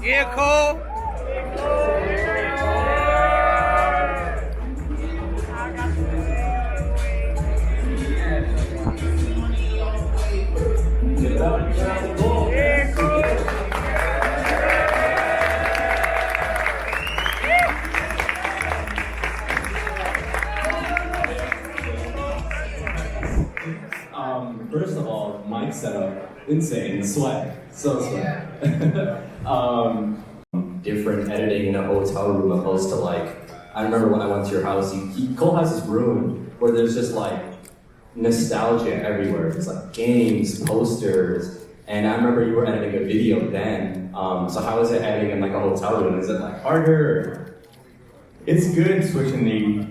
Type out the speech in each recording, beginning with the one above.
Yeah, Cole. First of all, mic setup, insane, swag, so swag. Different editing in a hotel room opposed to like, I remember when I went to your house, Cole has this room where there's just like nostalgia everywhere. There's like games, posters, and I remember you were editing a video then. So how is it editing in like a hotel room? Is it like harder? Or? It's good switching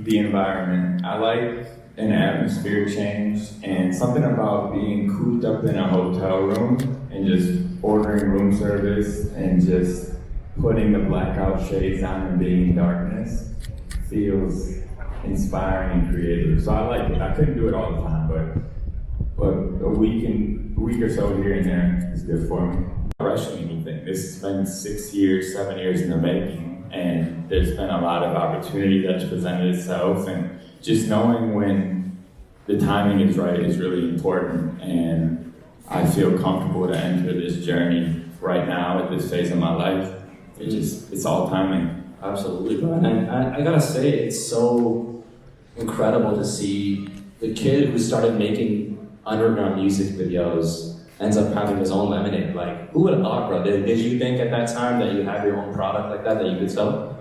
the environment. I like an atmosphere change, and something about being cooped up in a hotel room and just ordering room service and just putting the blackout shades on and being in darkness feels inspiring and creative. So I like it. I couldn't do it all the time, but a week or so here and there is good for me. Not rushing anything. This has been 6 years, 7 years in the making, and there's been a lot of opportunity that's presented itself, and just knowing when the timing is right is really important, and I feel comfortable to enter this journey right now at this phase of my life. It's all timing. Absolutely, bro. And I gotta say, it's so incredible to see the kid who started making underground music videos ends up having his own lemonade. Like, who would have thought, bro? Did you think at that time that you had your own product like that you could sell?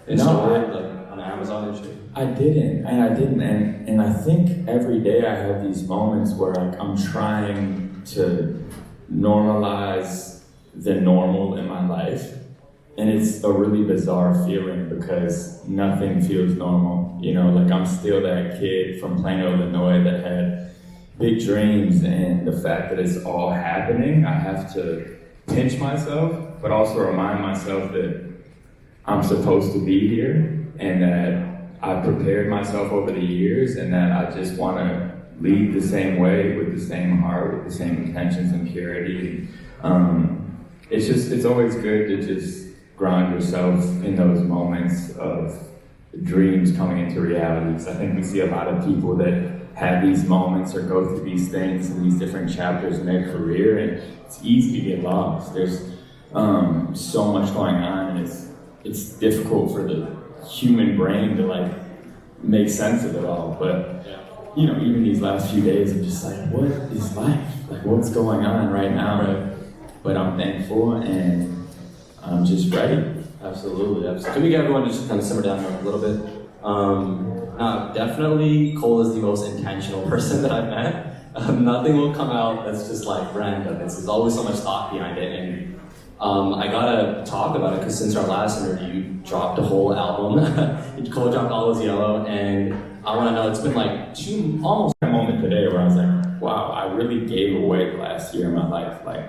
Like on Amazon and shit? I didn't, and I think every day I have these moments where like I'm trying to normalize the normal in my life, and it's a really bizarre feeling because nothing feels normal. You know, like I'm still that kid from Plano, Illinois that had big dreams, and the fact that it's all happening, I have to pinch myself, but also remind myself that I'm supposed to be here, and that I prepared myself over the years, and that I just want to lead the same way with the same heart, with the same intentions and purity. It's always good to just ground yourself in those moments of dreams coming into realities. I think we see a lot of people that have these moments or go through these things and these different chapters in their career, and it's easy to get lost. There's so much going on, and it's difficult for the human brain to like make sense of it all. But you know, even these last few days, I'm just like, what is life? Like, what's going on right now? Right. But I'm thankful, and I'm just ready. Absolutely. Can we get everyone to just kind of simmer down a little bit? Definitely, Cole is the most intentional person that I've met. Nothing will come out that's just like random. There's always so much thought behind it, and I gotta talk about it because since our last interview, you dropped a whole album. Cole dropped All Is Yellow, and I want to know, it's been like almost a moment today where I was like, wow, I really gave away the last year of my life. Like,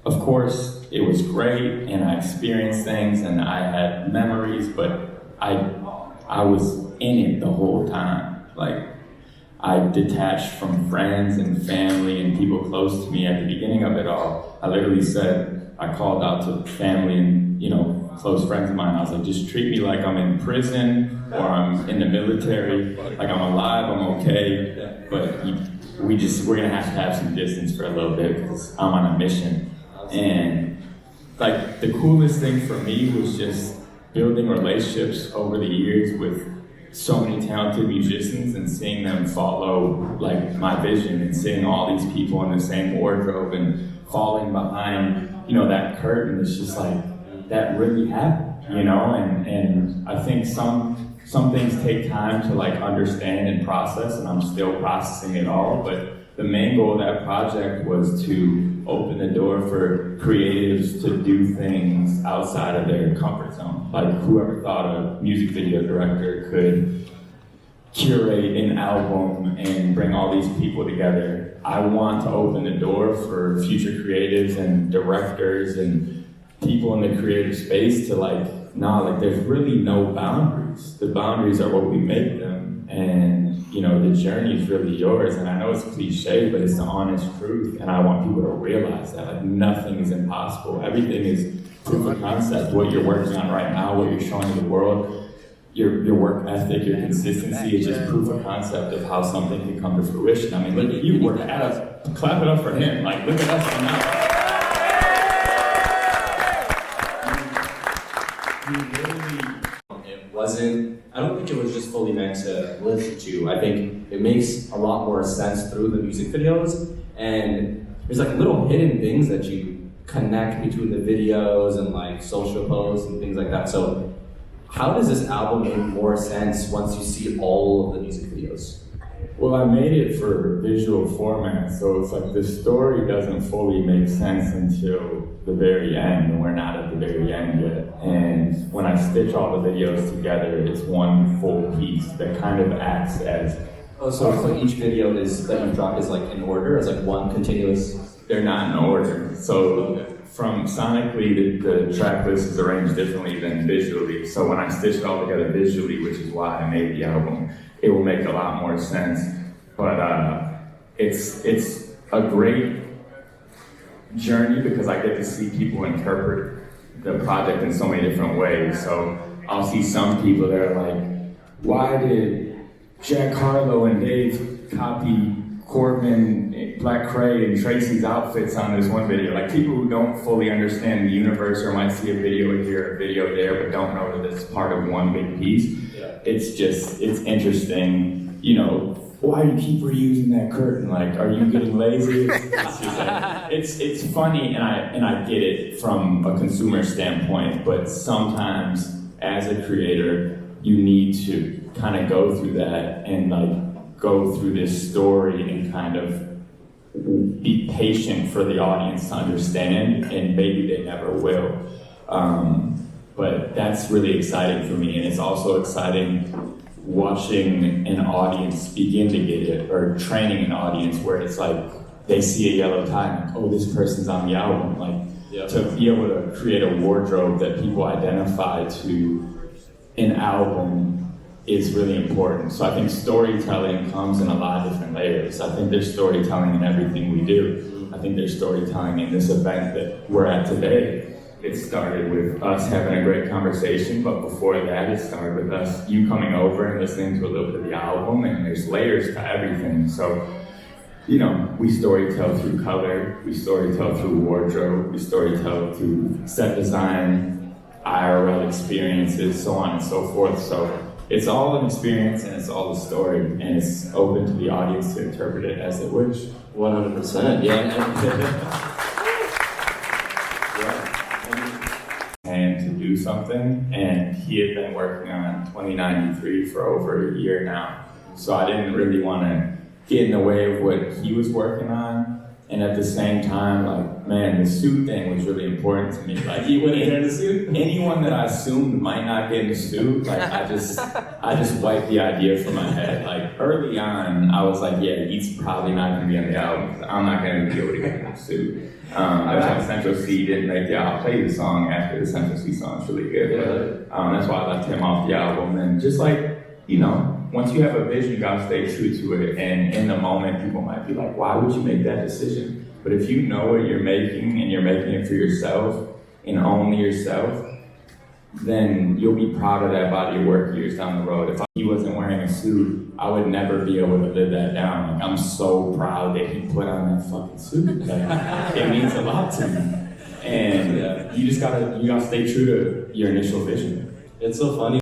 of course, it was great, and I experienced things, and I had memories, but I was in it the whole time. Like, I detached from friends and family and people close to me at the beginning of it all. I literally said, I called out to family and, you know, close friends of mine. I was like, just treat me like I'm in prison or I'm in the military, like I'm alive, I'm okay, but we're gonna have some distance for a little bit because I'm on a mission. And like the coolest thing for me was just building relationships over the years with so many talented musicians and seeing them follow like my vision, and seeing all these people in the same wardrobe and falling behind, you know, that curtain. It's just like, that really happened, you know? And I think some things take time to like understand and process, and I'm still processing it all, but the main goal of that project was to open the door for creatives to do things outside of their comfort zone. Like, whoever thought a music video director could curate an album and bring all these people together. I want to open the door for future creatives and directors and people in the creative space to like nah, like there's really no boundaries. The boundaries are what we make them, and you know, the journey is really yours. And I know it's cliche, but it's the honest truth. And I want people to realize that like nothing is impossible. Everything is proof of concept. What you're working on right now, what you're showing to the world, your work ethic, your consistency is just proof of concept of how something can come to fruition. I mean, look at you, work at us. Clap it up for him. Like, look at us right now. It wasn't, I don't think it was just fully meant to listen to. I think it makes a lot more sense through the music videos, and there's like little hidden things that you connect between the videos and like social posts and things like that. So how does this album make more sense once you see all of the music videos? Well, I made it for visual format, so it's like the story doesn't fully make sense until the very end, and we're not at the very end yet. And when I stitch all the videos together, it's one full piece that kind of acts as... Oh, so each video is that you drop is like in order, as like one continuous... They're not in order. So from sonically, the track list is arranged differently than visually. So when I stitch it all together visually, which is why I made the album, it will make a lot more sense. But it's a great journey because I get to see people interpret the project in so many different ways. So I'll see some people that are like, why did Jack Harlow and Dave copy Corbin, Black Cray, and Tracy's outfits on this one video? Like people who don't fully understand the universe or might see a video here, a video there, but don't know that it's part of one big piece. Yeah. It's interesting, you know, why do you keep reusing that curtain? Like, are you getting lazy? It's funny, and I get it from a consumer standpoint, but sometimes as a creator, you need to kind of go through that and like go through this story and kind of be patient for the audience to understand, and maybe they never will. But that's really exciting for me, and it's also exciting watching an audience begin to get it, or training an audience where it's like they see a yellow tie and like, oh, this person's on the album. Like, yeah. To be able to create a wardrobe that people identify to an album is really important. So I think storytelling comes in a lot of different layers. I think there's storytelling in everything we do. I think there's storytelling in this event that we're at today. It started with us having a great conversation, but before that, it started with us, you coming over and listening to a little bit of the album, and there's layers to everything. So, you know, we storytell through color, we storytell through wardrobe, we storytell through set design, IRL experiences, so on and so forth. So it's all an experience and it's all a story, and it's open to the audience to interpret it as they wish. 100%, yeah. And to do something, and he had been working on 2093 for over a year now, so I didn't really want to get in the way of what he was working on. And at the same time, like, man, the suit thing was really important to me. Like, You wouldn't get in the suit? Anyone that I assumed might not get in the suit, like, I just wiped the idea from my head. Like, early on, I was like, yeah, he's probably not going to be on the album. I'm not going to be able to get in the suit. That's why Central C didn't make the album. I'll play the song after the Central C song. It's really good. But, that's why I left him off the album. And just like, you know, once you have a vision, you gotta stay true to it. And in the moment, people might be like, why would you make that decision? But if you know what you're making and you're making it for yourself and only yourself, then you'll be proud of that body of work years down the road. If he wasn't wearing a suit, I would never be able to live that down. Like, I'm so proud that he put on that fucking suit. Like, it means a lot to me. And you gotta stay true to your initial vision. It's so funny.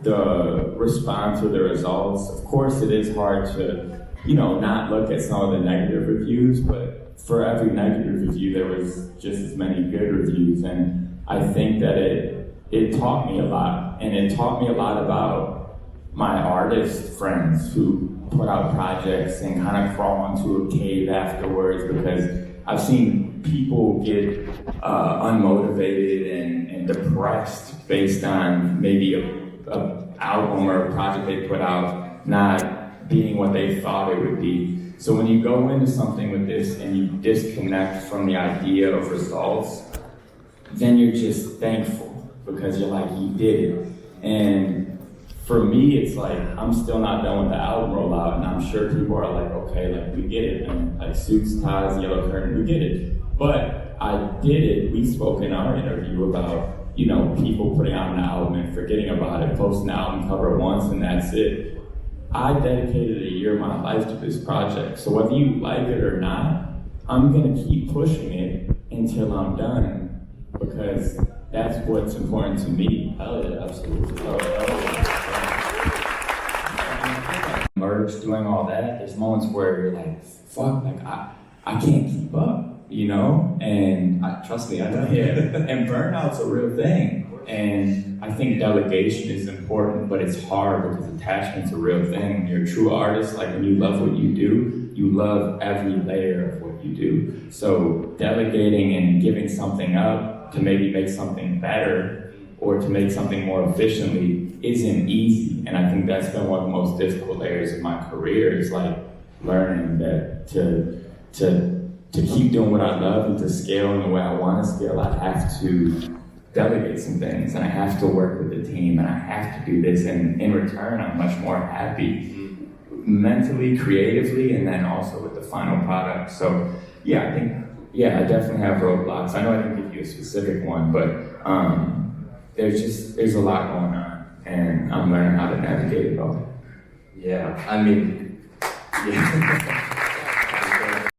The response or the results, of course it is hard to, you know, not look at some of the negative reviews, but for every negative review there was just as many good reviews, and I think that it taught me a lot, and it taught me a lot about my artist friends who put out projects and kind of crawl into a cave afterwards, because I've seen people get unmotivated and depressed based on maybe a album or a project they put out not being what they thought it would be. So when you go into something with this and you disconnect from the idea of results, then you're just thankful. because you're like, you did it. And for me, it's like, I'm still not done with the album rollout, and I'm sure people are like, okay, like, we get it, and like, suits, ties, yellow curtain, we get it. But I did it, we spoke in our interview about, you know, people putting out an album and forgetting about it, posting the album cover once, and that's it. I dedicated a year of my life to this project, so whether you like it or not, I'm gonna keep pushing it until I'm done, because that's what's important to me. Hell yeah, absolutely. Merch, doing all that, there's moments where you're like, fuck, like I can't keep up, you know? And Trust me, I know. yeah, and burnout's a real thing. And I think delegation is important, but it's hard because attachment's a real thing. When you're a true artist, like when you love what you do, you love every layer of what you do. So delegating and giving something up to maybe make something better or to make something more efficiently isn't easy. And I think that's been one of the most difficult layers of my career, is like learning that to keep doing what I love and to scale in the way I want to scale, I have to delegate some things, and I have to work with the team, and I have to do this, and in return, I'm much more happy mentally, creatively, and then also with the final product. So, yeah, I definitely have roadblocks. I know I didn't give you a specific one, but there's a lot going on, and I'm learning how to navigate it all. Yeah, I mean, yeah.